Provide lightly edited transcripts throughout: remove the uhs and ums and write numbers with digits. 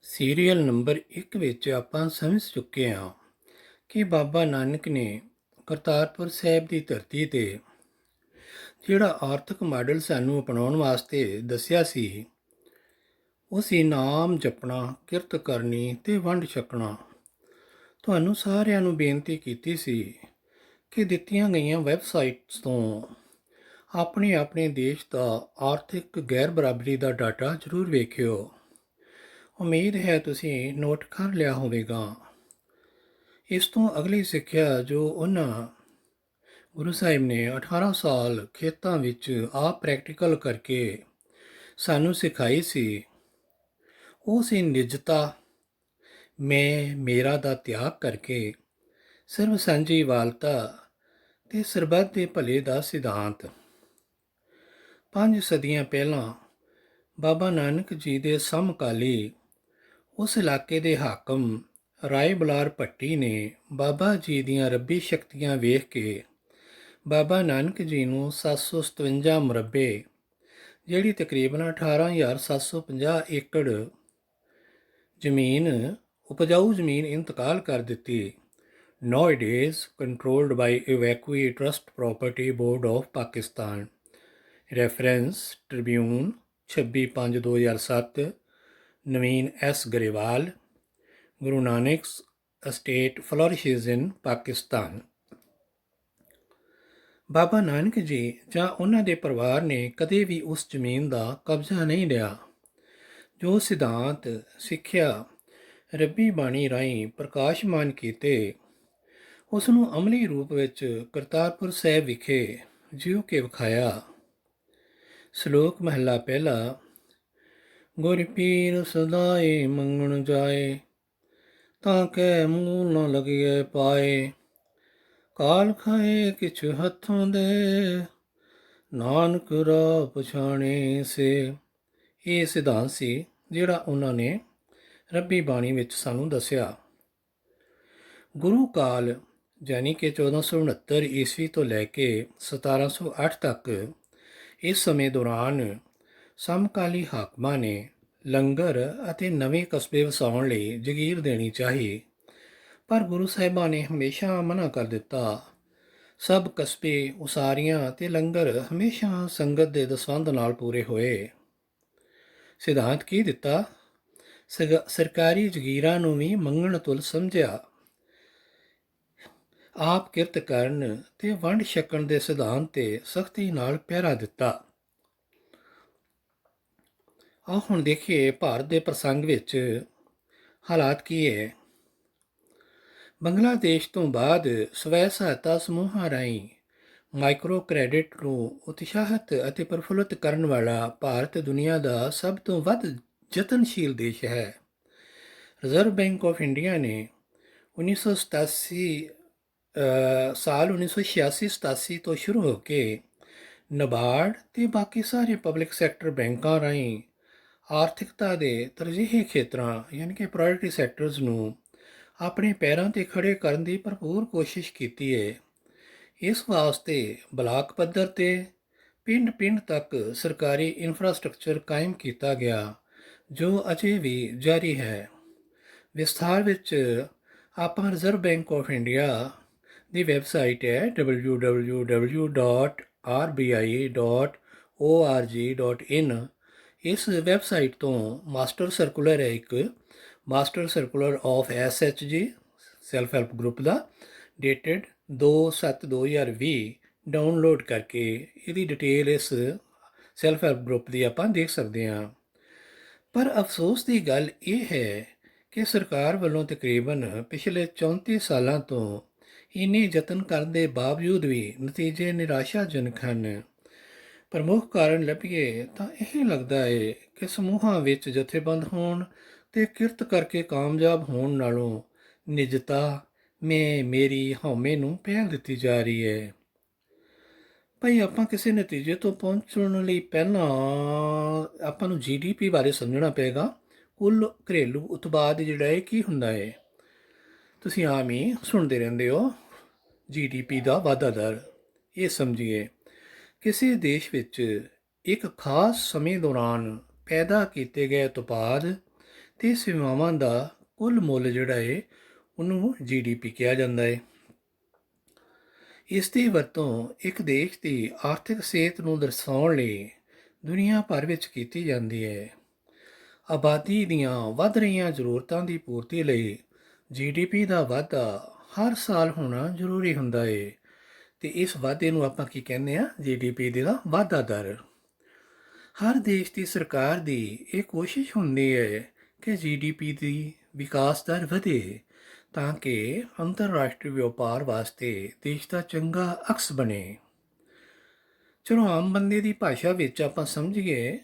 Serial number 1 ਵਿੱਚ ਆਪਾਂ ਸਮਝ ਚੁੱਕੇ ਹਾਂ ਕਿ ਬਾਬਾ ਨਾਨਕ ਨੇ ਕਰਤਾਰਪੁਰ ਸਾਹਿਬ ਦੀ ਧਰਤੀ ਤੇ ਜਿਹੜਾ ਆਰਥਿਕ ਮਾਡਲ ਸਾਨੂੰ ਅਪਣਾਉਣ ਵਾਸਤੇ ਦੱਸਿਆ ਸੀ, ਉਹ ਸੀ ਨਾਮ ਜਪਣਾ, ਕਿਰਤ ਕਰਨੀ ਤੇ ਵੰਡ ਛਕਣਾ। ਤੁਹਾਨੂੰ ਸਾਰਿਆਂ ਨੂੰ ਬੇਨਤੀ ਕੀਤੀ ਸੀ ਕਿ ਦਿੱਤੀਆਂ ਗਈਆਂ ਵੈਬਸਾਈਟਸ ਤੋਂ ਆਪਣੇ ਆਪਣੇ ਦੇਸ਼ ਦਾ ਆਰਥਿਕ ਗੈਰ ਬਰਾਬਰੀ ਦਾ ਡਾਟਾ ਜ਼ਰੂਰ ਵੇਖਿਓ। ਉਮੀਦ ਹੈ ਤੁਸੀਂ ਨੋਟ ਕਰ ਲਿਆ ਹੋਵੇਗਾ। ਇਸ ਤੋਂ ਅਗਲੀ ਸਿੱਖਿਆ ਜੋ ਉਹਨਾਂ ਗੁਰੂ ਸਾਹਿਬ ਨੇ 18 ਸਾਲ ਖੇਤਾਂ ਵਿੱਚ ਆਪ ਪ੍ਰੈਕਟੀਕਲ ਕਰਕੇ ਸਾਨੂੰ ਸਿਖਾਈ ਸੀ, ਉਹ ਸੀ ਨਿਜਤਾ, ਮੈਂ ਮੇਰਾ ਦਾ ਤਿਆਗ ਕਰਕੇ ਸਰਬ ਸਾਂਝੀਵਾਲਤਾ ਤੇ ਸਰਬੱਤ ਦੇ ਭਲੇ ਦਾ ਸਿਧਾਂਤ। 5 ਸਦੀਆਂ ਪਹਿਲਾਂ ਬਾਬਾ ਨਾਨਕ ਜੀ ਦੇ ਸਮਕਾਲੀ ਉਸ ਇਲਾਕੇ ਦੇ ਹਾਕਮ ਰਾਏ ਬੁਲਾਰ ਭੱਟੀ ਨੇ ਬਾਬਾ ਜੀ ਦੀਆਂ ਰੱਬੀ ਸ਼ਕਤੀਆਂ ਵੇਖ ਕੇ ਬਾਬਾ ਨਾਨਕ ਜੀ ਨੂੰ 757 ਮੁਰੱਬੇ, ਜਿਹੜੀ ਤਕਰੀਬਨ 18,750 ਏਕੜ ਜ਼ਮੀਨ, ਉਪਜਾਊ ਜ਼ਮੀਨ ਇੰਤਕਾਲ ਕਰ ਦਿੱਤੀ। Nowadays controlled by Evacui Trust Property Board of Pakistan। Reference Tribune 26/5/2007। Navin S Grewal. Guru Nanak's estate flourishes in Pakistan. Baba Nanak ji ਜਾਂ ਉਹਨਾਂ ਦੇ ਪਰਿਵਾਰ ਨੇ ਕਦੇ ਵੀ ਉਸ ਜ਼ਮੀਨ ਦਾ ਕਬਜ਼ਾ ਨਹੀਂ ਲਿਆ। ਜੋ ਸਿਧਾਂਤ, ਸਿੱਖਿਆ ਰੱਬੀ ਬਾਣੀ ਰਾਹੀਂ ਪ੍ਰਕਾਸ਼ਮਾਨ ਕੀਤੇ, ਉਸ ਨੂੰ ਅਮਲੀ ਰੂਪ ਵਿੱਚ ਕਰਤਾਰਪੁਰ ਸਾਹਿਬ ਵਿਖੇ ਜਿਉ ਕੇ ਵਿਖਾਇਆ। ਸ਼ਲੋਕ ਮਹਲਾ ਪਹਿਲਾ। ਗੁਰ ਪੀਰ ਸਦਾਏ ਮੰਗਣ ਜਾਏ, ਤਾਂ ਕੈ ਮੂਲ ਨ ਲਗਿਐ ਪਾਏ। ਕਾਲ ਖਾਏ ਕਿਛ ਹੱਥੋਂ ਦੇ, ਨਾਨਕ ਰਾਹ ਪਛਾਣੇ ਸੇ। ਇਹ ਸਿਧਾਂਤ ਸੀ ਜਿਹੜਾ ਉਹਨਾਂ ਨੇ ਰੱਬੀ ਬਾਣੀ ਵਿੱਚ ਸਾਨੂੰ ਦੱਸਿਆ। ਗੁਰੂ ਕਾਲ ਯਾਨੀ ਕਿ 1469 ਈਸਵੀ ਤੋਂ ਲੈ ਕੇ 1708 ਤੱਕ, ਇਸ ਸਮੇਂ ਦੌਰਾਨ ਸਮਕਾਲੀ ਹਾਕਮਾਂ ਨੇ ਲੰਗਰ ਅਤੇ ਨਵੇਂ ਕਸਬੇ ਵਸਾਉਣ ਲਈ ਜਗੀਰ ਦੇਣੀ ਚਾਹੀ, ਪਰ ਗੁਰੂ ਸਾਹਿਬਾਂ ਨੇ ਹਮੇਸ਼ਾ ਮਨ੍ਹਾ ਕਰ ਦਿੱਤਾ। ਸਭ ਕਸਬੇ, ਉਸਾਰੀਆਂ ਤੇ ਲੰਗਰ ਹਮੇਸ਼ਾ ਸੰਗਤ ਦੇ ਦਸਵੰਧ ਨਾਲ ਪੂਰੇ ਹੋਏ। ਸਿਧਾਂਤ ਕੀ ਦਿੱਤਾ? ਸਰਕਾਰੀ ਜਗੀਰਾਂ ਨੂੰ ਵੀ ਮੰਗਣ ਤੁਲ ਸਮਝਿਆ। ਆਪ ਕਿਰਤ ਕਰਨ ਤੇ ਵੰਡ ਛਕਣ ਦੇ ਸਿਧਾਂਤ ਤੇ ਸਖਤੀ ਨਾਲ ਪਹਿਰਾ ਦਿੱਤਾ। ਆਓ ਹੁਣ ਦੇਖੀਏ ਭਾਰਤ ਦੇ ਪ੍ਰਸੰਗ ਵਿੱਚ ਹਾਲਾਤ ਕੀ ਹੈ। ਬੰਗਲਾਦੇਸ਼ ਤੋਂ ਬਾਅਦ ਸਵੈ ਸਹਾਇਤਾ ਸਮੂਹਾਂ ਰਾਹੀਂ ਮਾਈਕਰੋ ਕ੍ਰੈਡਿਟ ਨੂੰ ਉਤਸ਼ਾਹਿਤ ਅਤੇ ਪ੍ਰਫੁੱਲਤ ਕਰਨ ਵਾਲਾ ਭਾਰਤ ਦੁਨੀਆ ਦਾ ਸਭ ਤੋਂ ਵੱਧ ਯਤਨਸ਼ੀਲ ਦੇਸ਼ ਹੈ। ਰਿਜ਼ਰਵ ਬੈਂਕ ਆਫ ਇੰਡੀਆ ਨੇ 1986 ਤੋਂ ਸ਼ੁਰੂ ਹੋ ਕੇ ਨਬਾਰਡ ਤੇ ਬਾਕੀ ਸਾਰੇ ਪਬਲਿਕ ਸੈਕਟਰ ਬੈਂਕਾਂ ਰਾਹੀਂ ਆਰਥਿਕਤਾ ਦੇ ਤਰਜੀਹੀ ਖੇਤਰਾਂ ਯਾਨੀ ਕਿ ਪ੍ਰਾਇਓਰਟੀ ਸੈਕਟਰਸ ਨੂੰ ਆਪਣੇ ਪੈਰਾਂ 'ਤੇ ਖੜੇ ਕਰਨ ਦੀ ਭਰਪੂਰ ਕੋਸ਼ਿਸ਼ ਕੀਤੀ ਹੈ। ਇਸ ਵਾਸਤੇ ਬਲਾਕ ਪੱਧਰ 'ਤੇ ਪਿੰਡ ਤੱਕ ਸਰਕਾਰੀ ਇਨਫਰਾਸਟ੍ਰਕਚਰ ਕਾਇਮ ਕੀਤਾ ਗਿਆ, ਜੋ ਅਜੇ ਵੀ ਜਾਰੀ ਹੈ। ਵਿਸਥਾਰ ਵਿੱਚ ਆਪਾਂ reserve bank of India the website ਹੈ www.rbi.org.in। ਇਸ ਵੈਬਸਾਈਟ ਤੋਂ ਮਾਸਟਰ ਸਰਕੂਲਰ ਹੈ, ਇੱਕ master circular of SHG self help group the, dated 2/7/2020 download ਕਰਕੇ ਇਹਦੀ ਡਿਟੇਲ ਇਸ ਸੈਲਫ ਹੈਲਪ ਗਰੁੱਪ ਦੀ ਆਪਾਂ ਦੇਖ ਸਕਦੇ ਹਾਂ। ਪਰ ਅਫਸੋਸ ਦੀ ਗੱਲ ਇਹ ਹੈ ਕਿ ਸਰਕਾਰ ਵੱਲੋਂ ਤਕਰੀਬਨ ਪਿਛਲੇ 34 ਸਾਲਾਂ ਤੋਂ ਇੰਨੇ ਯਤਨ ਕਰਨ ਦੇ ਬਾਵਜੂਦ ਵੀ ਨਤੀਜੇ ਨਿਰਾਸ਼ਾਜਨਕ ਹਨ। ਪ੍ਰਮੁੱਖ ਕਾਰਨ ਲੱਭੀਏ ਤਾਂ ਇਹ ਲੱਗਦਾ ਹੈ ਕਿ ਸਮੂਹਾਂ ਵਿੱਚ ਜਥੇਬੰਦ ਹੋਣ ਤੇ ਕਿਰਤ ਕਰਕੇ ਕਾਮਯਾਬ ਹੋਣ ਨਾਲੋਂ ਨਿਜਤਾ, ਮੈਂ, ਮੇਰੀ, ਹਉਮੈ ਨੂੰ ਪਹਿਲ ਦਿੱਤੀ ਜਾ ਰਹੀ ਹੈ। ਭਾਈ, ਆਪਾਂ ਕਿਸੇ ਨਤੀਜੇ ਤੋਂ ਪਹੁੰਚਣ ਲਈ ਪਹਿਲਾਂ ਆਪਾਂ ਨੂੰ GDP ਬਾਰੇ ਸਮਝਣਾ ਪਏਗਾ। ਕੁੱਲ ਘਰੇਲੂ ਉਤਪਾਦ ਜਿਹੜਾ ਹੈ ਕੀ ਹੁੰਦਾ ਹੈ। ਤੁਸੀਂ ਆਮ ਹੀ ਸੁਣਦੇ ਰਹਿੰਦੇ ਹੋ GDP ਦਾ ਵਾਧਾ ਦਰ। ਇਹ ਸਮਝੀਏ, ਕਿਸੇ ਦੇਸ਼ ਵਿੱਚ ਇੱਕ ਖਾਸ ਸਮੇਂ ਦੌਰਾਨ ਪੈਦਾ ਕੀਤੇ ਗਏ ਉਤਪਾਦ ਤੇ ਸੇਵਾਵਾਂ ਦਾ ਕੁੱਲ ਮੁੱਲ ਜਿਹੜਾ ਏ ਉਹਨੂੰ ਜੀਡੀਪੀ ਕਿਹਾ ਜਾਂਦਾ ਏ। ਇਸ ਦੀ ਵਰਤੋਂ ਇੱਕ ਦੇਸ਼ ਦੀ ਆਰਥਿਕ ਸਿਹਤ ਨੂੰ ਦਰਸਾਉਣ ਲਈ ਦੁਨੀਆ ਭਰ ਵਿੱਚ ਕੀਤੀ ਜਾਂਦੀ ਹੈ। ਆਬਾਦੀ ਦੀਆਂ ਵੱਧ ਰਹੀਆਂ ਜ਼ਰੂਰਤਾਂ ਦੀ ਪੂਰਤੀ ਲਈ ਜੀਡੀਪੀ ਦਾ ਵਾਧਾ ਹਰ ਸਾਲ ਹੋਣਾ ਜ਼ਰੂਰੀ ਹੁੰਦਾ ਏ ਤੇ ਇਸ ਵਾਧੇ ਨੂੰ ਆਪਾਂ ਕੀ ਕਹਿੰਦੇ ਆ, ਜੀਡੀਪੀ ਦਾ ਵਾਧਾ ਦਰ। ਹਰ ਦੇਸ਼ ਦੀ ਸਰਕਾਰ ਦੀ ਇਹ ਕੋਸ਼ਿਸ਼ ਹੁੰਦੀ ਹੈ ਕਿ ਜੀਡੀਪੀ ਦੀ ਵਿਕਾਸ ਦਰ ਵਧੇ ਤਾਂ ਕਿ ਅੰਤਰਰਾਸ਼ਟਰੀ ਵਪਾਰ ਵਾਸਤੇ ਦੇਸ਼ ਦਾ ਚੰਗਾ ਅਕਸ ਬਣੇ। ਚਲੋ ਆਮ ਬੰਦੇ ਦੀ ਭਾਸ਼ਾ ਵਿੱਚ ਆਪਾਂ ਸਮਝੀਏ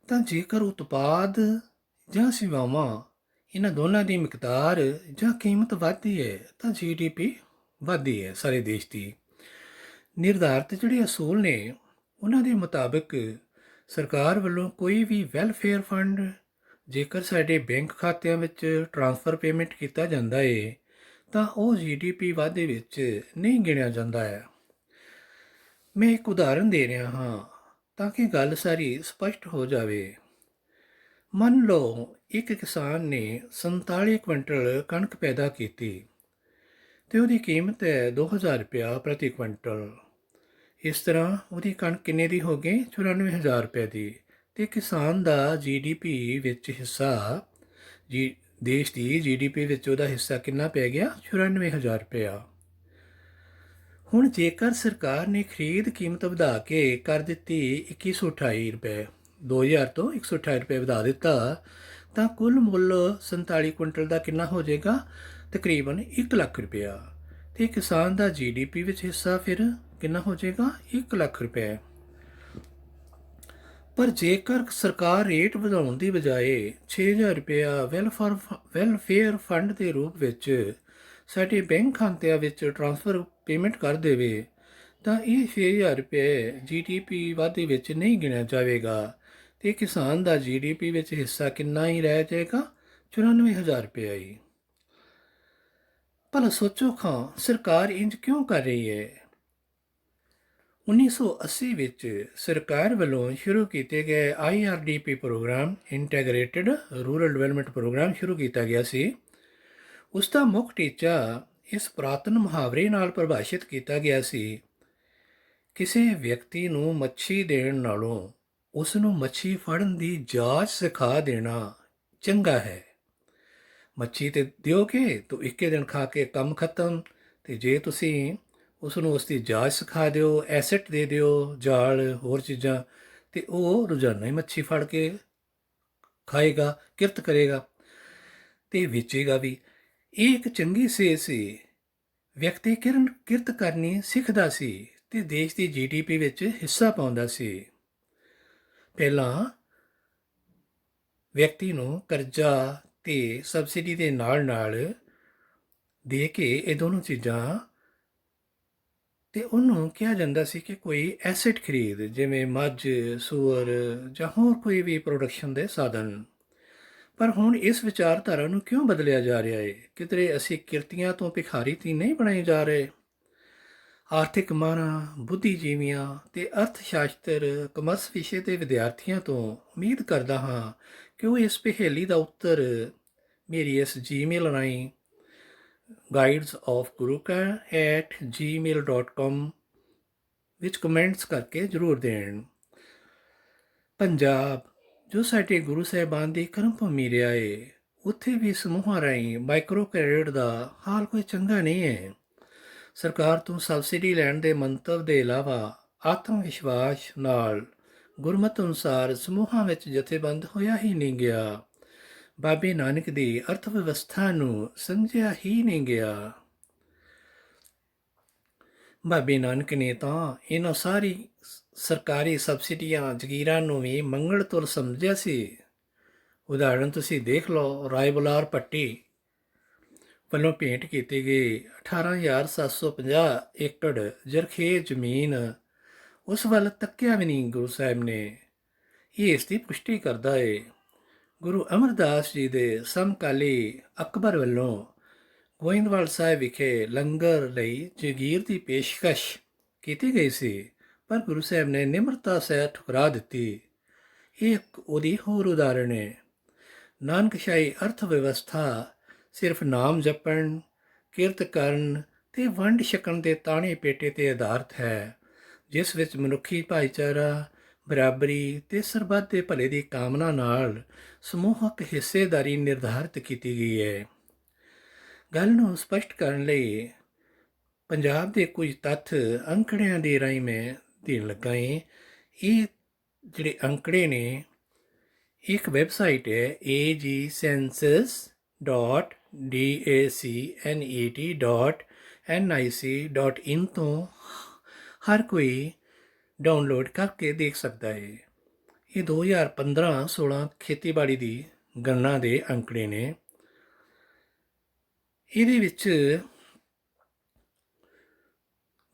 ਤਾਂ ਜੇਕਰ ਉਤਪਾਦ ਜਾਂ ਸੇਵਾਵਾਂ ਇਹਨਾਂ ਦੋਨਾਂ ਦੀ ਮਿਕਦਾਰ ਜਾਂ ਕੀਮਤ ਵੱਧਦੀ ਹੈ ਤਾਂ ਜੀਡੀਪੀ ਵੱਧਦੀ ਹੈ ਸਾਰੇ ਦੇਸ਼ ਦੀ। ਨਿਰਧਾਰਿਤ ਜਿਹੜੇ ਅਸੂਲ ਨੇ ਉਹਨਾਂ ਦੇ ਮੁਤਾਬਕ ਸਰਕਾਰ ਵੱਲੋਂ ਕੋਈ ਵੀ ਵੈਲਫੇਅਰ ਫੰਡ ਜੇਕਰ ਸਾਡੇ ਬੈਂਕ ਖਾਤਿਆਂ ਵਿੱਚ ਟ੍ਰਾਂਸਫਰ ਪੇਮੈਂਟ ਕੀਤਾ ਜਾਂਦਾ ਹੈ ਤਾਂ ਉਹ ਜੀਡੀਪੀ ਵਾਧੇ ਵਿੱਚ ਨਹੀਂ ਗਿਣਿਆ ਜਾਂਦਾ ਹੈ। ਮੈਂ ਇੱਕ ਉਦਾਹਰਨ ਦੇ ਰਿਹਾ ਹਾਂ ਤਾਂ ਕਿ ਗੱਲ ਸਾਰੀ ਸਪਸ਼ਟ ਹੋ ਜਾਵੇ। ਮੰਨ ਲਓ ਇੱਕ ਕਿਸਾਨ ਨੇ 47 ਕੁਇੰਟਲ ਕਣਕ ਪੈਦਾ ਕੀਤੀ ਤੇ ਉਹਦੀ ਕੀਮਤ ਹੈ 2000 ਰੁਪਇਆ ਪ੍ਰਤੀ ਕੁਇੰਟਲ। ਇਸ ਤਰ੍ਹਾਂ ਉਹਦੀ ਕਣਕ ਕਿੰਨੇ ਦੀ ਹੋ ਗਈ? 94,000 ਰੁਪਏ ਦੀ। ਤੇ ਕਿਸਾਨ ਦਾ ਜੀਡੀਪੀ ਵਿੱਚ ਹਿੱਸਾ ਦੇਸ਼ ਦੀ ਜੀਡੀਪੀ ਵਿੱਚ ਉਹਦਾ ਹਿੱਸਾ ਕਿੰਨਾ ਪੈ ਗਿਆ? 94,000 ਰੁਪਇਆ। ਹੁਣ ਜੇਕਰ ਸਰਕਾਰ ਨੇ ਖਰੀਦ ਕੀਮਤ ਵਧਾ ਕੇ ਕਰ ਦਿੱਤੀ 2128 ਰੁਪਏ, 2000 ਤੋਂ 128 ਰੁਪਏ ਵਧਾ ਦਿੱਤਾ ਤਾਂ ਕੁੱਲ ਮੁੱਲ 47 ਕੁਇੰਟਲ ਦਾ ਕਿੰਨਾ ਹੋ ਜਾਏਗਾ? ਤਕਰੀਬਨ 1 ਲੱਖ ਰੁਪਇਆ। ਤੇ ਕਿਸਾਨ ਦਾ ਜੀਡੀਪੀ ਵਿੱਚ ਹਿੱਸਾ ਫਿਰ ਕਿੰਨਾ ਹੋ ਜਾਏਗਾ? 1 ਲੱਖ ਰੁਪਏ। ਪਰ ਜੇਕਰ ਸਰਕਾਰ ਰੇਟ ਵਧਾਉਣ ਦੀ ਬਜਾਏ 6000 ਰੁਪਇਆ ਵੈਲਫੇਅਰ ਫੰਡ ਦੇ ਰੂਪ ਵਿੱਚ ਸਾਡੇ ਬੈਂਕ ਖਾਤਿਆਂ ਵਿੱਚ ਟ੍ਰਾਂਸਫਰ ਪੇਮੈਂਟ ਕਰ ਦੇਵੇ ਤਾਂ ਇਹ 6000 ਰੁਪਏ ਜੀਡੀਪੀ ਵਾਧੇ ਵਿੱਚ ਨਹੀਂ ਗਿਣਿਆ ਜਾਵੇਗਾ ਤੇ ਕਿਸਾਨ ਦਾ ਜੀਡੀਪੀ ਵਿੱਚ ਹਿੱਸਾ ਕਿੰਨਾ ਹੀ ਰਹਿ ਜਾਏਗਾ? 94,000 ਰੁਪਇਆ ਹੀ। ਭਲਾ ਸੋਚੋ ਖਾਂ ਸਰਕਾਰ ਇੰਜ ਕਿਉਂ ਕਰ ਰਹੀ ਹੈ? 1980 ਵਿੱਚ ਸਰਕਾਰ ਵੱਲੋਂ ਸ਼ੁਰੂ ਕੀਤੇ ਗਏ IRDP programme, integrated rural development programme ਸ਼ੁਰੂ ਕੀਤਾ ਗਿਆ ਸੀ। ਉਸ ਦਾ ਮੁੱਖ ਟੀਚਾ ਇਸ ਪੁਰਾਤਨ ਮੁਹਾਵਰੇ ਨਾਲ ਪਰਿਭਾਸ਼ਿਤ ਕੀਤਾ ਗਿਆ ਸੀ, ਕਿਸੇ ਵਿਅਕਤੀ ਨੂੰ ਮੱਛੀ ਦੇਣ ਨਾਲੋਂ ਉਸ ਨੂੰ ਮੱਛੀ ਫੜਨ ਦੀ ਜਾਚ ਸਿਖਾ ਦੇਣਾ ਚੰਗਾ ਹੈ। ਮੱਛੀ ਤੇ ਦਿਓਗੇ ਤਾਂ ਇੱਕੇ ਦਿਨ ਖਾ ਕੇ ਕੰਮ ਖਤਮ, ਤੇ ਜੇ ਤੁਸੀਂ ਉਸ ਨੂੰ ਉਸ ਦੀ ਜਾਚ ਸਿਖਾ ਦਿਓ, ਐਸੈਟ ਦੇ ਦਿਓ, ਜਾਲ ਹੋਰ ਚੀਜ਼ਾਂ, ਤੇ ਉਹ ਰੋਜ਼ਾਨਾ ਹੀ ਮੱਛੀ ਫੜ ਕੇ ਖਾਏਗਾ, ਕਿਰਤ ਕਰੇਗਾ ਤੇ ਵੇਚੇਗਾ ਵੀ। ਇਹ ਇੱਕ ਚੰਗੀ ਸੇਧ ਸੀ। ਵਿਅਕਤੀ ਕਿਰਤ ਕਰਨੀ ਸਿੱਖਦਾ ਸੀ ਤੇ ਦੇਸ਼ ਦੀ ਜੀਡੀਪੀ ਵਿੱਚ ਹਿੱਸਾ ਪਾਉਂਦਾ ਸੀ। ਪਹਿਲਾਂ ਵਿਅਕਤੀ ਨੂੰ ਕਰਜ਼ਾ ਤੇ ਸਬਸਿਡੀ ਦੇ ਨਾਲ ਦੇ ਕੇ ਇਹ ਦੋਨੋਂ ਚੀਜ਼ਾਂ ਤੇ ਉਹਨੂੰ ਕਿਹਾ ਜਾਂਦਾ ਸੀ ਕਿ ਕੋਈ ਐਸੈਟ ਖਰੀਦ, ਜਿਵੇਂ ਮੱਝ, ਸੂਅਰ ਜਾਂ ਹੋਰ ਕੋਈ ਵੀ ਪ੍ਰੋਡਕਸ਼ਨ ਦੇ ਸਾਧਨ। ਪਰ ਹੁਣ ਇਸ ਵਿਚਾਰਧਾਰਾ ਨੂੰ ਕਿਉਂ ਬਦਲਿਆ ਜਾ ਰਿਹਾ ਹੈ? ਕਿਧਰੇ ਅਸੀਂ ਕਿਰਤੀਆਂ ਤੋਂ ਭਿਖਾਰੀ ਤਾਂ ਨਹੀਂ ਬਣਾਏ ਜਾ ਰਹੇ। ਆਰਥਿਕ ਮਾਹਰਾਂ, ਬੁੱਧੀਜੀਵੀਆਂ ਤੇ ਅਰਥ ਸ਼ਾਸਤਰ ਕਮਰਸ ਵਿਸ਼ੇ ਦੇ ਵਿਦਿਆਰਥੀਆਂ ਤੋਂ ਉਮੀਦ ਕਰਦਾ ਹਾਂ ਕਿ ਉਹ ਇਸ ਪਹੇਲੀ ਦਾ ਉੱਤਰ ਮੇਰੀ ਇਸ ਜੀਮੇਲ ਰਾਹੀਂ guidesofguruka@gmail.com ਵਿੱਚ ਕਮੈਂਟਸ ਕਰਕੇ ਜ਼ਰੂਰ ਦੇਣ। ਪੰਜਾਬ ਜੋ ਸਾਡੇ ਗੁਰੂ ਸਾਹਿਬਾਨ ਦੀ ਕਰਮ ਭੂਮੀ ਰਿਹਾ ਏ, ਉੱਥੇ ਵੀ ਸਮੂਹਾਂ ਰਾਹੀਂ ਮਾਈਕਰੋ ਕ੍ਰੈਡਿਟ ਦਾ ਹਾਲ ਕੋਈ ਚੰਗਾ ਨਹੀਂ ਹੈ। ਸਰਕਾਰ ਤੋਂ ਸਬਸਿਡੀ ਲੈਣ ਦੇ ਮੰਤਵ ਦੇ ਇਲਾਵਾ ਆਤਮ ਵਿਸ਼ਵਾਸ ਨਾਲ ਗੁਰਮਤਿ ਅਨੁਸਾਰ ਸਮੂਹਾਂ ਵਿੱਚ ਜਥੇਬੰਦ ਹੋਇਆ ਹੀ ਨਹੀਂ ਗਿਆ। ਬਾਬੇ ਨਾਨਕ ਦੀ ਅਰਥ ਵਿਵਸਥਾ ਨੂੰ ਸਮਝਿਆ ਹੀ ਨਹੀਂ ਗਿਆ। ਬਾਬੇ ਨਾਨਕ ਨੇ ਤਾਂ ਇਹਨਾਂ ਸਾਰੀ ਸਰਕਾਰੀ ਸਬਸਿਡੀਆਂ, ਜ਼ਗੀਰਾਂ ਨੂੰ ਵੀ ਮੰਗਲ ਤੁਲ ਸਮਝਿਆ ਸੀ। ਉਦਾਹਰਣ ਤੁਸੀਂ ਦੇਖ ਲਓ, ਰਾਏ ਬੁਲਾਰ ਭੱਟੀ ਵੱਲੋਂ ਭੇਂਟ ਕੀਤੀ ਗਈ 18,750 ਏਕੜ ਜ਼ਰਖੇਜ਼ ਜ਼ਮੀਨ, ਉਸ ਵੱਲ ਤੱਕਿਆ ਵੀ ਨਹੀਂ ਗੁਰੂ ਸਾਹਿਬ ਨੇ। ਇਹ ਇਸ ਦੀ ਪੁਸ਼ਟੀ ਕਰਦਾ ਏ। ਗੁਰੂ ਅਮਰਦਾਸ ਜੀ ਦੇ ਸਮਕਾਲੀ ਅਕਬਰ ਵੱਲੋਂ ਗੋਇੰਦਵਾਲ ਸਾਹਿਬ ਵਿਖੇ ਲੰਗਰ ਲਈ ਜਗੀਰ ਦੀ ਪੇਸ਼ਕਸ਼ ਕੀਤੀ ਗਈ ਸੀ, ਪਰ ਗੁਰੂ ਸਾਹਿਬ ਨੇ ਨਿਮਰਤਾ ਸਹਿਤ ਠੁਕਰਾ ਦਿੱਤੀ। ਇਹ ਇੱਕ ਉਹਦੀ ਹੋਰ ਉਦਾਹਰਣ ਹੈ। ਨਾਨਕਸ਼ਾਹੀ ਅਰਥ ਵਿਵਸਥਾ ਸਿਰਫ ਨਾਮ ਜਪਣ, ਕਿਰਤ ਕਰਨ ਤੇ ਵੰਡ ਛਕਣ ਦੇ ਤਾਣੇ ਪੇਟੇ ਤੇ ਆਧਾਰਿਤ ਹੈ, ਜਿਸ ਵਿੱਚ ਮਨੁੱਖੀ ਭਾਈਚਾਰਾ, ਬਰਾਬਰੀ ਤੇ ਸਰਬੱਤ ਦੇ ਭਲੇ ਦੀ ਕਾਮਨਾ ਨਾਲ ਸਮੂਹਕ ਹਿੱਸੇਦਾਰੀ ਨਿਰਧਾਰਿਤ ਕੀਤੀ ਗਈ ਹੈ। ਗੱਲ ਨੂੰ ਸਪਸ਼ਟ ਕਰਨ ਲਈ ਪੰਜਾਬ ਦੇ ਕੁਝ ਤੱਥ ਅੰਕੜਿਆਂ ਦੇ ਰਾਹੀਂ ਮੈਂ ਦੇਣ ਲੱਗਾ ਹਾਂ। ਇਹ ਜਿਹੜੇ ਅੰਕੜੇ ਨੇ, ਇੱਕ ਵੈਬਸਾਈਟ ਹੈ agcensus.dac.nic.in ਤੋਂ ਹਰ ਕੋਈ ਡਾਊਨਲੋਡ ਕਰਕੇ ਦੇਖ ਸਕਦਾ ਹੈ। ਇਹ 2015-16 ਖੇਤੀਬਾੜੀ ਦੀ ਗਣਨਾ ਦੇ ਅੰਕੜੇ ਨੇ। ਇਹਦੇ ਵਿੱਚ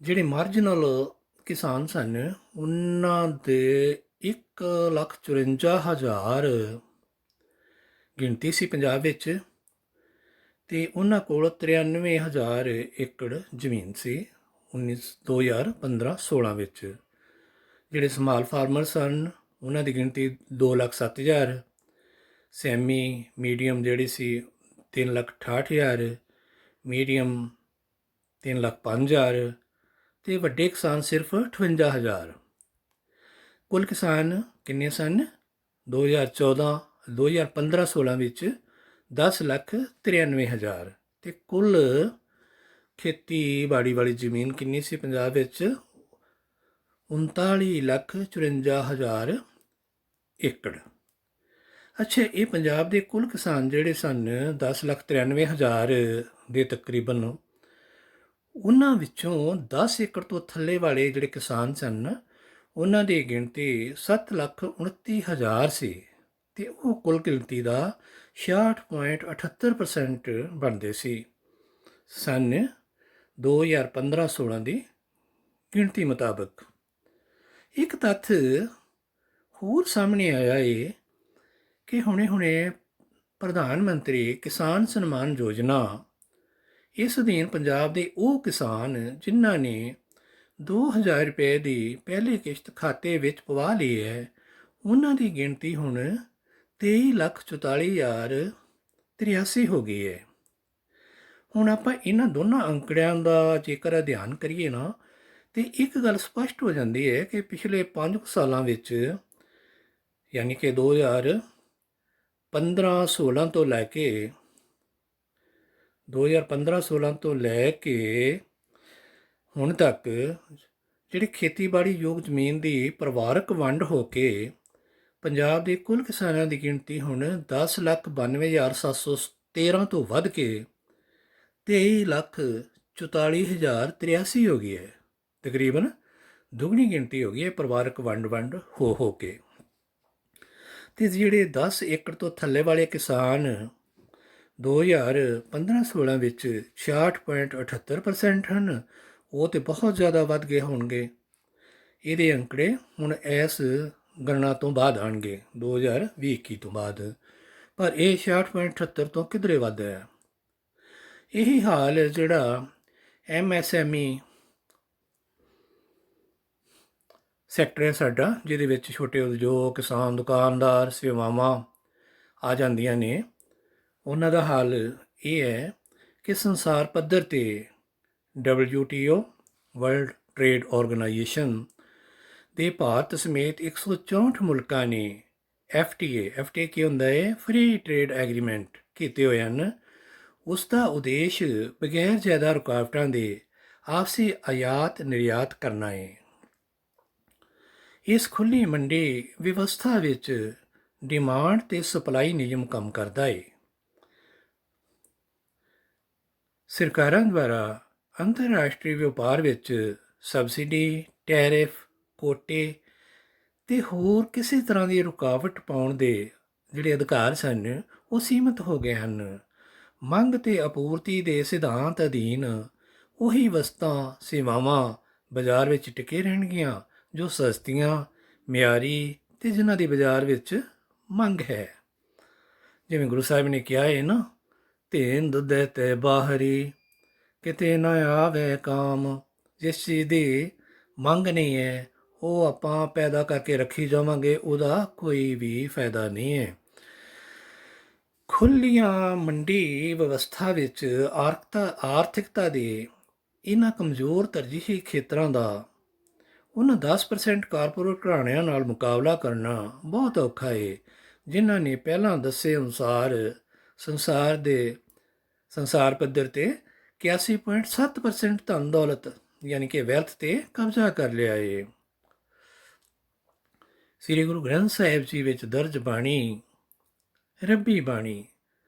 ਜਿਹੜੇ ਮਾਰਜਨਲ ਕਿਸਾਨ ਸਨ, ਉਹਨਾਂ ਦੇ 1,54,000 ਗਿਣਤੀ ਸੀ ਪੰਜਾਬ ਵਿੱਚ, ਅਤੇ ਉਹਨਾਂ ਕੋਲ 93,000 ਏਕੜ ਜ਼ਮੀਨ ਸੀ 2015-16 ਵਿੱਚ। ਜਿਹੜੇ ਸਮਾਲ ਫਾਰਮਰ ਸਨ, ਉਹਨਾਂ ਦੀ ਗਿਣਤੀ 2,07,000, ਸੈਮੀ ਮੀਡੀਅਮ ਜਿਹੜੀ ਸੀ 3,68,000, ਮੀਡੀਅਮ 3,05,000 ਅਤੇ ਵੱਡੇ ਕਿਸਾਨ ਸਿਰਫ 58,000। ਕੁੱਲ ਕਿਸਾਨ ਕਿੰਨੇ ਸਨ? 2015-16 ਵਿੱਚ 10,93,000 ਅਤੇ ਕੁੱਲ ਖੇਤੀਬਾੜੀ ਵਾਲੀ ਜ਼ਮੀਨ ਕਿੰਨੀ ਸੀ ਪੰਜਾਬ ਵਿੱਚ? 39,54,000 ਏਕੜ। ਅੱਛਾ, ਇਹ ਪੰਜਾਬ ਦੇ ਕੁੱਲ ਕਿਸਾਨ ਜਿਹੜੇ ਸਨ 10,93,000 ਦੇ ਤਕਰੀਬਨ, ਉਹਨਾਂ ਵਿੱਚੋਂ 10 ਏਕੜ ਤੋਂ ਥੱਲੇ ਵਾਲੇ ਜਿਹੜੇ ਕਿਸਾਨ ਸਨ, ਉਹਨਾਂ ਦੀ ਗਿਣਤੀ 7,29,000 ਸੀ, ਅਤੇ ਉਹ ਕੁੱਲ ਗਿਣਤੀ ਦਾ 66.78% ਬਣਦੇ ਸੀ ਸਨ 2015-16 ਦੀ ਗਿਣਤੀ ਮੁਤਾਬਕ। ਇੱਕ ਤੱਥ ਹੋਰ ਸਾਹਮਣੇ ਆਇਆ ਹੈ ਕਿ ਹੁਣੇ ਪ੍ਰਧਾਨ ਮੰਤਰੀ ਕਿਸਾਨ ਸਨਮਾਨ ਯੋਜਨਾ, ਇਸ ਅਧੀਨ ਪੰਜਾਬ ਦੇ ਉਹ ਕਿਸਾਨ ਜਿਨ੍ਹਾਂ ਨੇ 2,000 ਰੁਪਏ ਦੀ ਪਹਿਲੀ ਕਿਸ਼ਤ ਖਾਤੇ ਵਿੱਚ ਪਵਾ ਲਈ ਹੈ, ਉਹਨਾਂ ਦੀ ਗਿਣਤੀ ਹੁਣ 23,44,083 ਹੋ ਗਈ ਹੈ। ਹੁਣ ਆਪਾਂ ਇਹਨਾਂ ਦੋਨਾਂ ਅੰਕੜਿਆਂ ਦਾ ਜੇਕਰ ਅਧਿਐਨ ਕਰੀਏ ਨਾ, ਤੇ ਇੱਕ ਗੱਲ ਸਪਸ਼ਟ ਹੋ ਜਾਂਦੀ ਹੈ ਕਿ ਪਿਛਲੇ 5 ਸਾਲਾਂ ਵਿੱਚ, ਯਾਨੀ ਕਿ 2015-16 ਤੋਂ ਲੈ ਕੇ 2015-16 ਹੁਣ ਤੱਕ ਜਿਹੜੀ ਖੇਤੀਬਾੜੀ ਯੋਗ ਜ਼ਮੀਨ ਦੀ ਪਰਿਵਾਰਕ ਵੰਡ ਹੋ ਕੇ ਪੰਜਾਬ ਦੇ ਕੁੱਲ ਕਿਸਾਨਾਂ ਦੀ ਗਿਣਤੀ ਹੁਣ 10,92,713 ਤੋਂ ਵੱਧ ਕੇ 23,44,083 ਹੋ ਗਈ ਹੈ। ਤਕਰੀਬਨ ਦੁੱਗਣੀ ਗਿਣਤੀ ਹੋ ਗਈ ਹੈ ਪਰਿਵਾਰਕ ਵੰਡ ਹੋ ਕੇ। ਅਤੇ ਜਿਹੜੇ 10 ਏਕੜ ਤੋਂ ਥੱਲੇ ਵਾਲੇ ਕਿਸਾਨ 2015-16 ਵਿੱਚ 66.78% ਹਨ, ਉਹ ਤਾਂ ਬਹੁਤ ਜ਼ਿਆਦਾ ਵੱਧ ਗਏ ਹੋਣਗੇ। ਇਹਦੇ ਅੰਕੜੇ ਹੁਣ ਇਸ ਗਣਨਾ ਤੋਂ ਬਾਅਦ ਆਉਣਗੇ 2020-21 ਤੋਂ ਬਾਅਦ, ਪਰ ਇਹ 66.78 ਤੋਂ ਕਿਧਰੇ ਵੱਧ ਹੈ। ਇਹੀ ਹਾਲ ਜਿਹੜਾ MSME ਸੈਕਟਰ ਹੈ ਸਾਡਾ, ਜਿਹਦੇ ਵਿੱਚ ਛੋਟੇ ਉਦਯੋਗ, ਕਿਸਾਨ, ਦੁਕਾਨਦਾਰ, ਸੇਵਾਵਾਂ ਆ ਜਾਂਦੀਆਂ ਨੇ, ਉਹਨਾਂ ਦਾ ਹਾਲ ਇਹ ਹੈ ਕਿ ਸੰਸਾਰ ਪੱਧਰ 'ਤੇ WTO ਵਰਲਡ ਟ੍ਰੇਡ ਆਰਗੇਨਾਈਜੇਸ਼ਨ ਦੇ ਭਾਰਤ ਸਮੇਤ 164 ਮੁਲਕਾਂ ਨੇ FTA ਕੀ ਹੁੰਦਾ ਹੈ? ਫ੍ਰੀ ਟ੍ਰੇਡ ਐਗਰੀਮੈਂਟ ਕੀਤੇ ਹੋਏ ਹਨ। ਉਸ ਦਾ ਉਦੇਸ਼ ਬਗੈਰ ਜ਼ਿਆਦਾ ਰੁਕਾਵਟਾਂ ਦੇ ਆਪਸੀ ਆਯਾਤ ਨਿਰਯਾਤ ਕਰਨਾ ਹੈ। ਇਸ ਖੁੱਲ੍ਹੀ ਮੰਡੀ ਵਿਵਸਥਾ ਵਿੱਚ ਡਿਮਾਂਡ ਤੇ ਸਪਲਾਈ ਨਿਯਮ ਕੰਮ ਕਰਦਾ ਹੈ। ਸਰਕਾਰਾਂ ਦੁਆਰਾ ਅੰਤਰਰਾਸ਼ਟਰੀ ਵਪਾਰ ਵਿੱਚ ਸਬਸਿਡੀ, ਟੈਰਿਫ, ਕੋਟੇ ਅਤੇ ਹੋਰ ਕਿਸੇ ਤਰ੍ਹਾਂ ਦੀ ਰੁਕਾਵਟ ਪਾਉਣ ਦੇ ਜਿਹੜੇ ਅਧਿਕਾਰ ਸਨ, ਉਹ ਸੀਮਤ ਹੋ ਗਏ ਹਨ। ਮੰਗ ਤੇ ਆਪੂਰਤੀ ਦੇ ਸਿਧਾਂਤ ਅਧੀਨ ਉਹੀ ਵਸਤਾਂ, ਸੇਵਾਵਾਂ ਬਾਜ਼ਾਰ ਵਿੱਚ ਟਿਕੇ ਰਹਿਣਗੀਆਂ ਜੋ ਸਸਤੀਆਂ, ਮਿਆਰੀ ਅਤੇ ਜਿਨ੍ਹਾਂ ਦੀ ਬਾਜ਼ਾਰ ਵਿੱਚ ਮੰਗ ਹੈ। ਜਿਵੇਂ ਗੁਰੂ ਸਾਹਿਬ ਨੇ ਕਿਹਾ ਹੈ ਨਾ, ਧੇਨ ਦੁੱਧੇ ਤੇ ਬਾਹਰੀ, ਕਿਤੇ ਨਾ ਆਵੇ ਕਾਮ। ਜਿਸ ਚੀਜ਼ ਦੀ ਮੰਗ ਨਹੀਂ ਹੈ, ਉਹ ਆਪਾਂ ਪੈਦਾ ਕਰਕੇ ਰੱਖੀ ਜਾਵਾਂਗੇ, ਉਹਦਾ ਕੋਈ ਵੀ ਫਾਇਦਾ ਨਹੀਂ ਹੈ। ਖੁੱਲ੍ਹੀਆਂ ਮੰਡੀ ਵਿਵਸਥਾ ਵਿੱਚ ਆਰਥਿਕਤਾ ਦੇ ਇਹਨਾਂ ਕਮਜ਼ੋਰ ਤਰਜੀਹੀ ਖੇਤਰਾਂ ਦਾ ਉਹਨਾਂ 10% ਕਾਰਪੋਰੇਟ ਘਰਾਣਿਆਂ ਨਾਲ ਮੁਕਾਬਲਾ ਕਰਨਾ ਬਹੁਤ ਔਖਾ ਹੈ, ਜਿਨ੍ਹਾਂ ਨੇ ਪਹਿਲਾਂ ਦੱਸੇ ਅਨੁਸਾਰ ਸੰਸਾਰ ਦੇ ਸੰਸਾਰ ਪੱਧਰ ਤੇ 81.7% ਧਨ ਦੌਲਤ ਯਾਨੀ ਕਿ ਵੈਲਥ ਤੇ ਕਬਜ਼ਾ ਕਰ ਲਿਆ ਹੈ। ਸ੍ਰੀ ਗੁਰੂ ਗ੍ਰੰਥ ਸਾਹਿਬ ਜੀ ਵਿੱਚ ਦਰਜ ਬਾਣੀ ਰੱਬੀ ਬਾਣੀ,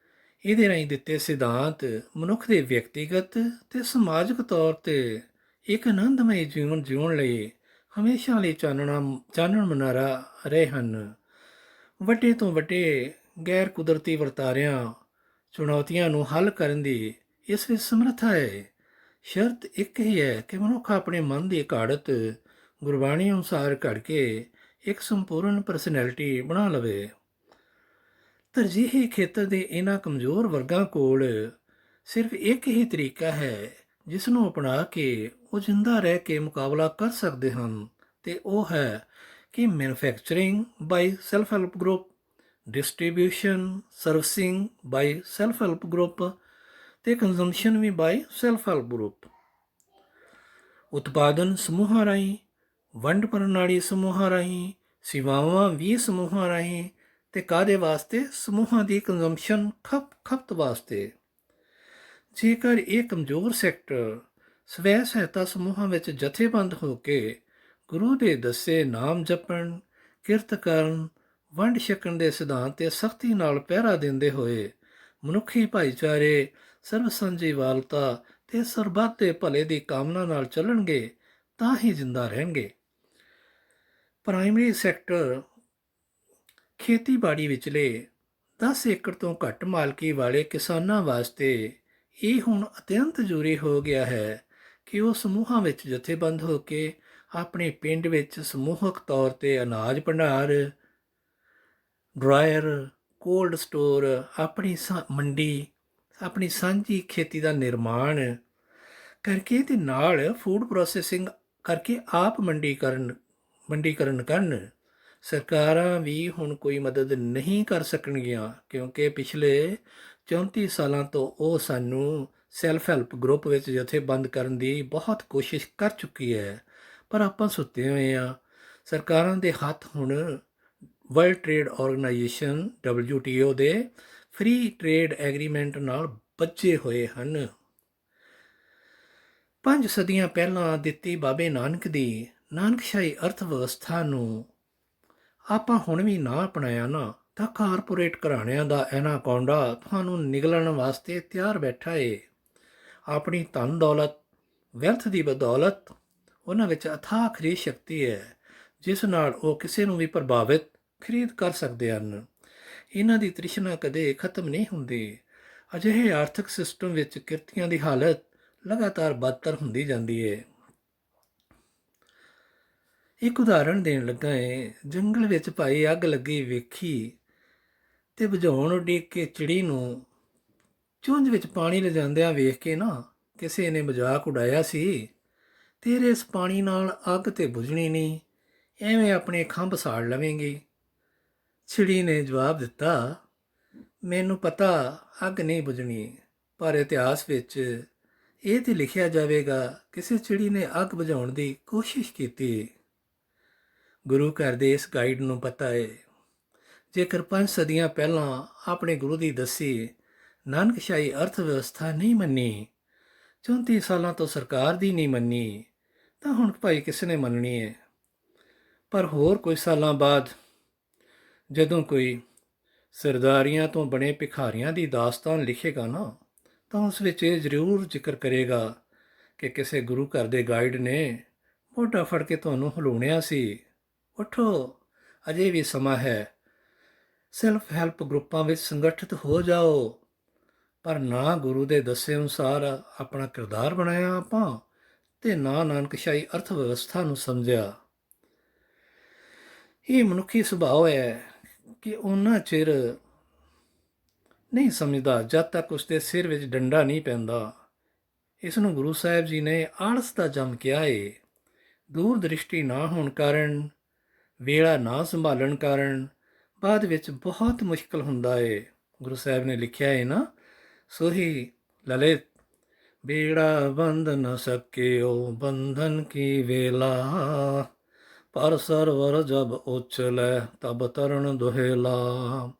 ਇਹਦੇ ਰਾਹੀਂ ਦਿੱਤੇ ਸਿਧਾਂਤ ਮਨੁੱਖ ਦੇ ਵਿਅਕਤੀਗਤ ਤੇ ਸਮਾਜਿਕ ਤੌਰ ਤੇ ਇੱਕ ਆਨੰਦਮਈ ਜੀਵਨ ਜਿਉਣ ਲਈ ਹਮੇਸ਼ਾ ਲਈ ਚਾਨਣ ਮੁਨਾਰਾ ਰਹੇ ਹਨ। ਵੱਡੇ ਤੋਂ ਵੱਡੇ ਗੈਰ ਕੁਦਰਤੀ ਵਰਤਾਰਿਆਂ ਚੁਣੌਤੀਆਂ ਨੂੰ ਹੱਲ ਕਰਨ ਦੀ ਇਸ ਵਿੱਚ ਸਮਰੱਥਾ ਹੈ। ਸ਼ਰਤ ਇੱਕ ਹੀ ਹੈ ਕਿ ਮਨੁੱਖ ਆਪਣੇ ਮਨ ਦੀ ਘਾੜਤ ਗੁਰਬਾਣੀ ਅਨੁਸਾਰ ਘੜ ਕੇ ਇੱਕ ਸੰਪੂਰਨ ਪਰਸਨੈਲਿਟੀ ਬਣਾ ਲਵੇ। ਤਰਜੀਹੀ ਖੇਤਰ ਦੇ ਇਹਨਾਂ ਕਮਜ਼ੋਰ ਵਰਗਾਂ ਕੋਲ ਸਿਰਫ ਇੱਕ ਹੀ ਤਰੀਕਾ ਹੈ ਜਿਸ ਨੂੰ ਅਪਣਾ ਕੇ ਉਹ ਜਿੰਦਾ ਰਹਿ ਕੇ ਮੁਕਾਬਲਾ ਕਰ ਸਕਦੇ ਹਨ, ਤੇ ਉਹ ਹੈ ਕਿ manufacturing by self help group, distribution servicing by self help group ਤੇ ਕੰਜ਼ੰਪਸ਼ਨ ਵੀ ਬਾਈ ਸੈਲਫ ਹੈਲਪ ਗਰੁੱਪ। ਉਤਪਾਦਨ ਸਮੂਹਾਂ ਰਾਹੀਂ, ਵੰਡ ਪ੍ਰਣਾਲੀ ਸਮੂਹਾਂ ਰਾਹੀਂ, ਸੇਵਾਵਾਂ ਵੀ ਸਮੂਹਾਂ ਰਾਹੀਂ, ਤੇ ਕਾਹਦੇ ਵਾਸਤੇ? ਸਮੂਹਾਂ ਦੀ ਕੰਜ਼ੰਪਸ਼ਨ ਖਪਤ ਵਾਸਤੇ। ਜੇਕਰ ਇਹ ਕਮਜ਼ੋਰ ਸੈਕਟਰ ਸਵੈ ਸਹਾਇਤਾ ਸਮੂਹਾਂ ਵਿੱਚ ਜਥੇਬੰਦ ਹੋ ਕੇ ਗੁਰੂ ਦੇ ਦੱਸੇ ਨਾਮ ਜਪਣ, ਕਿਰਤ ਕਰਨ, ਵੰਡ ਛਕਣ ਦੇ ਸਿਧਾਂਤ ਤੇ ਸਖਤੀ ਨਾਲ ਪਹਿਰਾ ਦਿੰਦੇ ਹੋਏ ਮਨੁੱਖੀ ਭਾਈਚਾਰੇ, ਸਰਬ ਸਾਂਝੀਵਾਲਤਾ ਤੇ ਸਰਬੱਤ ਦੇ ਭਲੇ ਦੀ ਕਾਮਨਾ ਨਾਲ ਚੱਲਣਗੇ ਤਾਂ ਹੀ ਜਿੰਦਾ ਰਹਿਣਗੇ। ਪ੍ਰਾਇਮਰੀ ਸੈਕਟਰ ਖੇਤੀਬਾੜੀ ਵਿਚਲੇ 10 ਏਕੜ ਤੋਂ ਘੱਟ ਮਾਲਕੀ ਵਾਲੇ ਕਿਸਾਨਾਂ ਵਾਸਤੇ ਇਹ ਹੁਣ ਅਤਿਅੰਤ ਜ਼ਰੂਰੀ ਹੋ ਗਿਆ ਹੈ ਕਿ ਉਹ ਸਮੂਹਾਂ ਵਿੱਚ ਜਥੇਬੰਦ ਹੋ ਕੇ ਆਪਣੇ ਪਿੰਡ ਵਿੱਚ ਸਮੂਹਕ ਤੌਰ ਤੇ ਅਨਾਜ ਭੰਡਾਰ, ਡਰਾਇਰ, ਕੋਲਡ ਸਟੋਰ, ਆਪਣੀ ਮੰਡੀ, ਆਪਣੀ ਸਾਂਝੀ ਖੇਤੀ ਦਾ ਨਿਰਮਾਣ ਕਰਕੇ ਤੇ ਨਾਲ ਫੂਡ ਪ੍ਰੋਸੈਸਿੰਗ ਕਰਕੇ ਆਪ ਮੰਡੀਕਰਨ ਕਰਨ। ਸਰਕਾਰਾਂ ਵੀ ਹੁਣ ਕੋਈ ਮਦਦ ਨਹੀਂ ਕਰ ਸਕਣਗੀਆਂ ਕਿਉਂਕਿ ਪਿਛਲੇ 34 ਸਾਲਾਂ ਤੋਂ ਉਹ ਸਾਨੂੰ ਸੈਲਫ ਹੈਲਪ ਗਰੁੱਪ ਵਿੱਚ ਜਥੇਬੰਦ ਕਰਨ ਦੀ ਬਹੁਤ ਕੋਸ਼ਿਸ਼ ਕਰ ਚੁੱਕੀ ਹੈ, ਪਰ ਆਪਾਂ ਸੁੱਤੇ ਹੋਏ ਹਾਂ। ਸਰਕਾਰਾਂ ਦੇ ਹੱਥ ਹੁਣ ਵਰਲਡ ਟ੍ਰੇਡ ਆਰਗੇਨਾਈਜੇਸ਼ਨ WTO ਦੇ ਫ੍ਰੀ ਟ੍ਰੇਡ ਐਗਰੀਮੈਂਟ ਨਾਲ ਬੱਝੇ ਹੋਏ ਹਨ। 5 ਸਦੀਆਂ ਪਹਿਲਾਂ ਦਿੱਤੀ ਬਾਬੇ ਨਾਨਕ ਦੀ ਨਾਨਕਸ਼ਾਹੀ ਅਰਥ ਵਿਵਸਥਾ ਨੂੰ ਆਪਾਂ ਹੁਣ ਵੀ ਨਾ ਅਪਣਾਇਆ ਨਾ ਤਾਂ ਕਾਰਪੋਰੇਟ ਘਰਾਣਿਆਂ ਦਾ ਐਨਾਕੋਂਡਾ ਤੁਹਾਨੂੰ ਨਿਗਲਣ ਵਾਸਤੇ ਤਿਆਰ ਬੈਠਾ ਏ। ਆਪਣੀ ਧਨ ਦੌਲਤ, ਵੈਲਥ ਦੀ ਬਦੌਲਤ ਉਹਨਾਂ ਵਿੱਚ ਅਥਾਹ ਖਰੀਦ ਸ਼ਕਤੀ ਹੈ ਜਿਸ ਨਾਲ ਉਹ ਕਿਸੇ ਨੂੰ ਵੀ ਪ੍ਰਭਾਵਿਤ ਖਰੀਦ ਕਰ ਸਕਦੇ ਹਨ। ਇਹਨਾਂ ਦੀ ਤ੍ਰਿਸ਼ਨਾ ਕਦੇ ਖਤਮ ਨਹੀਂ ਹੁੰਦੀ। ਅਜਿਹੇ ਆਰਥਿਕ ਸਿਸਟਮ ਵਿੱਚ ਕਿਰਤੀਆਂ ਦੀ ਹਾਲਤ ਲਗਾਤਾਰ ਬਦਤਰ ਹੁੰਦੀ ਜਾਂਦੀ ਹੈ। ਇੱਕ ਉਦਾਹਰਣ ਦੇਣ ਲੱਗਾ ਏ, ਜੰਗਲ ਵਿੱਚ ਭਾਈ ਅੱਗ ਲੱਗੀ ਵੇਖੀ ਤੇ ਬੁਝਾਉਣ ਉਡੀਕ ਕੇ ਚਿੜੀ ਨੂੰ ਚੁੰਝ ਵਿੱਚ ਪਾਣੀ ਲਿਜਾਂਦਿਆਂ ਵੇਖ ਕੇ ਨਾ ਕਿਸੇ ਨੇ ਮਜ਼ਾਕ ਉਡਾਇਆ ਸੀ, ਤੇਰੇ ਇਸ ਪਾਣੀ ਨਾਲ ਅੱਗ ਤੇ ਬੁਝਣੀ ਨਹੀਂ, ਐਵੇਂ ਆਪਣੇ ਖੰਭ ਸਾੜ ਲਵੇਂਗੀ। ਚਿੜੀ ਨੇ ਜਵਾਬ ਦਿੱਤਾ, ਮੈਨੂੰ ਪਤਾ ਅੱਗ ਨਹੀਂ ਬੁਝਣੀ, ਪਰ ਇਤਿਹਾਸ ਵਿੱਚ ਇਹ ਤੇ ਲਿਖਿਆ ਜਾਵੇਗਾ ਕਿਸੇ ਚਿੜੀ ਨੇ ਅੱਗ ਬੁਝਾਉਣ ਦੀ ਕੋਸ਼ਿਸ਼ ਕੀਤੀ। ਗੁਰੂ ਘਰ ਦੇ ਇਸ ਗਾਈਡ ਨੂੰ ਪਤਾ ਹੈ, ਜੇਕਰ 5 ਸਦੀਆਂ ਪਹਿਲਾਂ ਆਪਣੇ ਗੁਰੂ ਦੀ ਦੱਸੀ ਨਾਨਕਸ਼ਾਹੀ ਅਰਥ ਵਿਵਸਥਾ ਨਹੀਂ ਮੰਨੀ, 34 ਸਾਲਾਂ ਤੋਂ ਸਰਕਾਰ ਦੀ ਨਹੀਂ ਮੰਨੀ, ਤਾਂ ਹੁਣ ਭਾਈ ਕਿਸ ਨੇ ਮੰਨਣੀ ਹੈ। ਪਰ ਹੋਰ ਕੁਝ ਸਾਲਾਂ ਬਾਅਦ ਜਦੋਂ ਕੋਈ ਸਰਦਾਰੀਆਂ ਤੋਂ ਬਣੇ ਭਿਖਾਰੀਆਂ ਦੀ ਦਾਸਤਾਨ ਲਿਖੇਗਾ ਨਾ, ਤਾਂ ਉਸ ਵਿੱਚ ਇਹ ਜ਼ਰੂਰ ਜ਼ਿਕਰ ਕਰੇਗਾ ਕਿ ਕਿਸੇ ਗੁਰੂ ਘਰ ਦੇ ਗਾਈਡ ਨੇ ਮੋਢਾ ਫੜ ਕੇ ਤੁਹਾਨੂੰ ਹਿਲਾਉਣਿਆ ਸੀ। ਉੱਠੋ, ਅਜੇ ਵੀ ਸਮਾਂ ਹੈ। ਸੈਲਫ ਹੈਲਪ ਗਰੁੱਪਾਂ ਵਿੱਚ ਸੰਗਠਿਤ ਹੋ ਜਾਓ। ਪਰ ਨਾ ਗੁਰੂ ਦੇ ਦੱਸੇ ਅਨੁਸਾਰ ਆਪਣਾ ਕਿਰਦਾਰ ਬਣਾਇਆ ਆਪਾਂ ਤੇ ਨਾ ਨਾਨਕਸ਼ਾਹੀ ਅਰਥ ਵਿਵਸਥਾ ਨੂੰ ਸਮਝਿਆ। ਇਹ ਮਨੁੱਖੀ ਸੁਭਾਅ ਹੈ ਕਿ ਉਹਨਾਂ ਚਿਰ ਨਹੀਂ ਸਮਝਦਾ ਜਦ ਤੱਕ ਉਸਦੇ ਸਿਰ ਵਿੱਚ ਡੰਡਾ ਨਹੀਂ ਪੈਂਦਾ। ਇਸ ਨੂੰ ਗੁਰੂ ਸਾਹਿਬ ਜੀ ਨੇ ਆਲਸ ਦਾ ਜੰਮ ਕਿਹਾ ਏ। ਦੂਰ ਦ੍ਰਿਸ਼ਟੀ ਨਾ ਹੋਣ ਕਾਰਨ, ਵੇਲਾ ਨਾ ਸੰਭਾਲਣ ਕਾਰਨ ਬਾਅਦ ਵਿੱਚ ਬਹੁਤ ਮੁਸ਼ਕਲ ਹੁੰਦਾ ਏ। ਗੁਰੂ ਸਾਹਿਬ ਨੇ ਲਿਖਿਆ ਹੈ ਨਾ, ਸੋਹੀ ਲਲਿਤ ਬੀੜਾ ਬੰਧ ਨ ਸਕਿਓ ਬੰਧਨ ਕੀ ਵੇਲਾ, ਪਰ ਸਰਵਰ ਜਬ ਉਛਲੈ ਤਬ ਤਰਨ ਦੁਹੇਲਾ।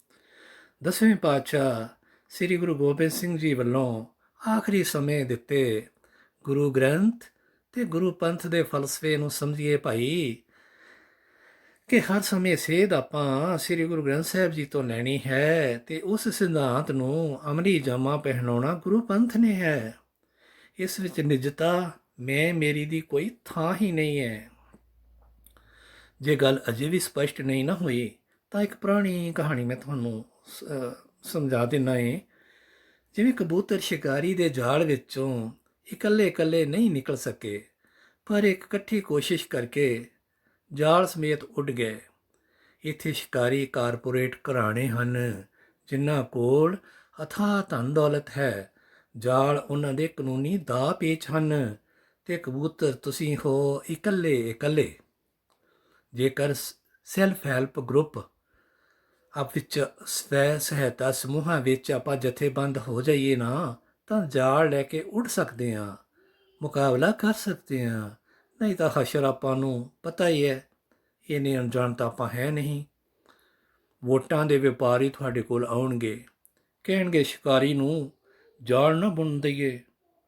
ਦਸਵੇਂ ਪਾਤਸ਼ਾਹ ਸ੍ਰੀ ਗੁਰੂ ਗੋਬਿੰਦ ਸਿੰਘ ਜੀ ਵੱਲੋਂ ਆਖਰੀ ਸਮੇਂ ਦਿੱਤੇ ਗੁਰੂ ਗ੍ਰੰਥ ਤੇ ਗੁਰੂ ਪੰਥ ਦੇ ਫਲਸਫੇ ਨੂੰ ਸਮਝੀਏ ਭਾਈ, ਕਿ ਹਰ ਸਮੇਂ ਸੇਧ ਆਪਾਂ ਸ੍ਰੀ ਗੁਰੂ ਗ੍ਰੰਥ ਸਾਹਿਬ ਜੀ ਤੋਂ ਲੈਣੀ ਹੈ ਤੇ ਉਸ ਸਿਧਾਂਤ ਨੂੰ ਅਮਲੀ ਜਾਮਾ ਪਹਿਨਾਉਣਾ ਗੁਰੂ ਪੰਥ ਨੇ ਹੈ। ਇਸ ਵਿੱਚ ਨਿਜਤਾ ਮੈਂ ਮੇਰੀ ਦੀ ਕੋਈ ਥਾਂ ਹੀ ਨਹੀਂ ਹੈ। ਜੇ ਗੱਲ ਅਜੇ ਵੀ ਸਪਸ਼ਟ ਨਹੀਂ ਨਾ ਹੋਈ ਤਾਂ ਇੱਕ ਪੁਰਾਣੀ ਕਹਾਣੀ ਮੈਂ ਤੁਹਾਨੂੰ ਸਮਝਾ ਦਿੰਦਾ ਏ। ਜਿਵੇਂ ਕਬੂਤਰ ਸ਼ਿਕਾਰੀ ਦੇ ਜਾਲ ਵਿੱਚੋਂ ਇਕੱਲੇ ਇਕੱਲੇ ਨਹੀਂ ਨਿਕਲ ਸਕੇ, ਪਰ ਇੱਕ ਇਕੱਠੀ ਕੋਸ਼ਿਸ਼ ਕਰਕੇ ਜਾਲ ਸਮੇਤ ਉੱਡ ਗਏ। ਇੱਥੇ ਸ਼ਿਕਾਰੀ ਕਾਰਪੋਰੇਟ ਘਰਾਣੇ ਹਨ ਜਿਨ੍ਹਾਂ ਕੋਲ ਅਥਾਹ ਧਨ ਦੌਲਤ ਹੈ, ਜਾਲ ਉਹਨਾਂ ਦੇ ਕਾਨੂੰਨੀ ਦਾਅ ਪੇਚ ਹਨ ਤੇ ਕਬੂਤਰ ਤੁਸੀਂ ਹੋ ਇਕੱਲੇ ਇਕੱਲੇ। ਜੇਕਰ ਸੈਲਫ ਹੈਲਪ ਗਰੁੱਪ ਆਪ ਵਿੱਚ ਸਵੈ ਸਹਾਇਤਾ ਸਮੂਹਾਂ ਵਿੱਚ ਆਪਾਂ ਜਥੇਬੰਦ ਹੋ ਜਾਈਏ ਨਾ, ਤਾਂ ਜਾਲ ਲੈ ਕੇ ਉੱਡ ਸਕਦੇ ਹਾਂ, ਮੁਕਾਬਲਾ ਕਰ ਸਕਦੇ ਹਾਂ। ਨਹੀਂ ਤਾਂ ਹਸ਼ਰ ਆਪਾਂ ਨੂੰ ਪਤਾ ਹੀ ਹੈ, ਇਹਨੇ ਅਣਜਾਣ ਤਾਂ ਆਪਾਂ ਹੈ ਨਹੀਂ। ਵੋਟਾਂ ਦੇ ਵਪਾਰੀ ਤੁਹਾਡੇ ਕੋਲ ਆਉਣਗੇ, ਕਹਿਣਗੇ ਸ਼ਿਕਾਰੀ ਨੂੰ ਜਾਲ ਨਾ ਬੁਣ ਦਈਏ,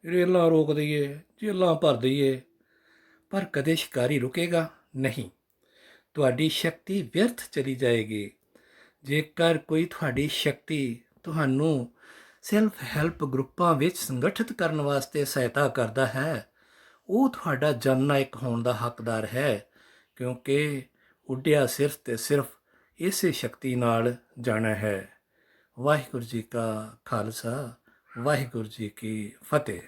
ਰੇਲਾਂ ਰੋਕ ਦਈਏ, ਜੇਲਾਂ ਭਰ ਦਈਏ, ਪਰ ਕਦੇ ਸ਼ਿਕਾਰੀ ਰੁਕੇਗਾ ਨਹੀਂ। ਤੁਹਾਡੀ ਸ਼ਕਤੀ ਵਿਅਰਥ ਚਲੀ ਜਾਏਗੀ। ਜੇਕਰ ਕੋਈ ਤੁਹਾਡੀ ਸ਼ਕਤੀ ਤੁਹਾਨੂੰ ਸੈਲਫ ਹੈਲਪ ਗਰੁੱਪਾਂ ਵਿੱਚ ਸੰਗਠਿਤ ਕਰਨ ਵਾਸਤੇ ਸਹਾਇਤਾ ਕਰਦਾ ਹੈ, ਉਹ ਤੁਹਾਡਾ ਜਨਨਾਇਕ ਹੋਣ ਦਾ ਹੱਕਦਾਰ ਹੈ, ਕਿਉਂਕਿ ਉੱਡਿਆ ਸਿਰਫ ਤੇ ਸਿਰਫ ਇਸੇ ਸ਼ਕਤੀ ਨਾਲ ਜਾਣਾ ਹੈ। ਵਾਹਿਗੁਰੂ ਜੀ ਕਾ ਖਾਲਸਾ, ਵਾਹਿਗੁਰੂ ਜੀ ਕੀ ਫਤਿਹ।